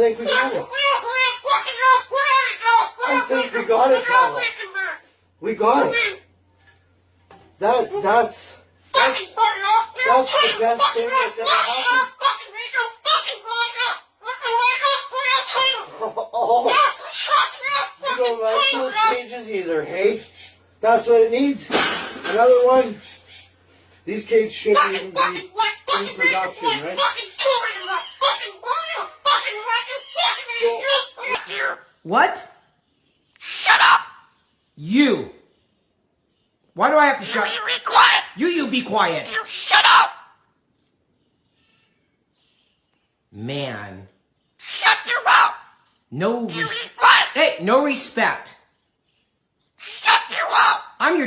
think we got it. I think we got it, Carla. We got it. That's the best thing that's ever happened. Oh, you don't like those cages either, hey? That's what it needs. Another one. These cages shouldn't even be in production, right? What? Shut up! You. Why do I have to shut? You be quiet! You be quiet. You shut up! Man. Shut your mouth! No You respect. be quiet! Hey, no respect. Shut your mouth! I'm your